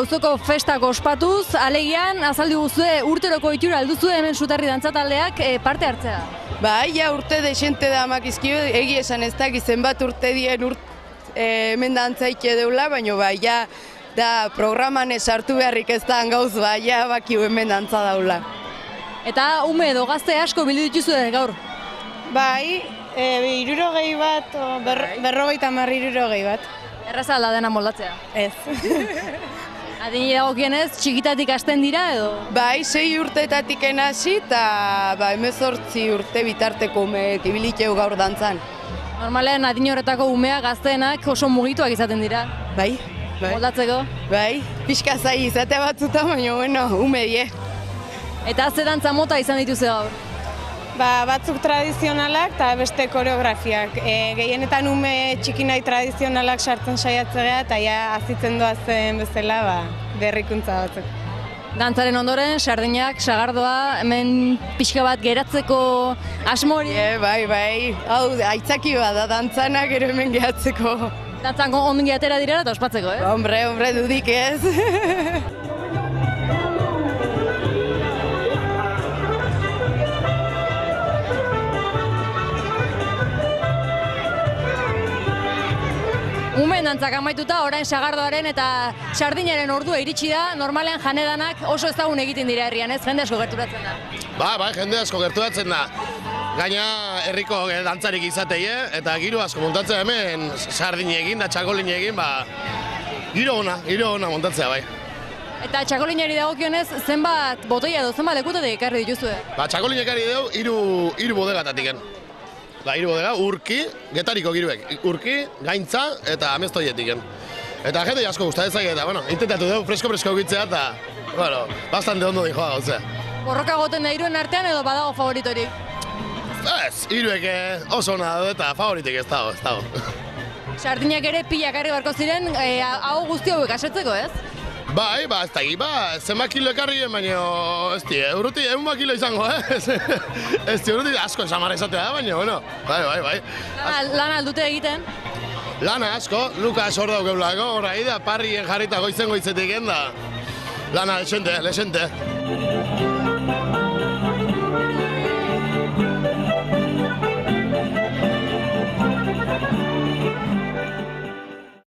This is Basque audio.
auzoko festak ospatuz, alegian, azaldi guzue urteroko itxura alduzue hemen Sutarri dantzataldeak parte hartzea. Bai, ja urte desente da makizkio, egi esan ez dakiz zenbat urte dien hemen dantzaike deula, baina bai, ja, da programan sartu beharrik ez da gauz, bai, ja, bakiu hemen dantza daula. Eta ume edo gazte asko bildu dituzue gaur? Bai, 60 bat, 50 bat. Erraza da dena moldatzea? Ez. Adini dagokienez, txikitatik hasten dira edo? Bai, 6 urteetatik hasi eta 18 urte bitarteko umeek ibiliteu gaur dantzan. Normalean adin horretako umea gazteenak oso mugituak izaten dira. Bai, bai. Moldatzeko? Bai, pixka zai izate batzuta, baina bueno, ume die. Eta ze dantza mota izan dituze gaur? Batzuk tradizionalak eta beste koreografiak. Gehienetan ume txiki nahi tradizionalak sartzen saiatzea eta ja azitzen doazen bezala berrikuntza batzuk. Dantzaren ondoren, sardinak, sagardoa, hemen pixka bat geratzeko asmori? Bai, hau aitzaki bat da dantzana gero hemen gehatzeko. Dantzan ongi atera direla eta ospatzeko, eh? Hombre, dudik ez. Umen dantzak amaituta, orain sagardoaren eta sardinaren ordua iritsi da, normalean janedanak oso ezagun egiten dira herrian, ez? Jende asko gerturatzen da. Bai, jende asko gerturatzen da. Gaina herriko dantzarik izateie, eta giro asko montatzea hemen sardinekin da txakolinekin, giro ona montatzea bai. Eta txakolinari dagokionez, zenbat botoia edo zenbat lekutatik ekarri dituzue? Txakolinek ekarri dugu hiru bodegatatik. Hiru bodega, urki, getariko giruek. Urki, gaintza eta amestoietik. Eta jende asko gustatzen eta, intentatu dugu fresko egitzea eta, bastante ondo dijoa gauzea. Borroka goten da hiruen artean edo badago favoritorik? Ez, hiruek oso ona da eta favoritik ez dago. Sardinak ere pila ekarri barko ziren, hau guzti hauek asetzeko, ez? Bai, ez da, zenbat kilo ekarri, baina ez di, euruti 100 kilo izango, ez di, euruti asko esamara izatea da, baina, bai. Lana aldute egiten? Lana asko, Lukas hor daukeulako, horra ida, parrien jarrita goizetik da, lana lexente.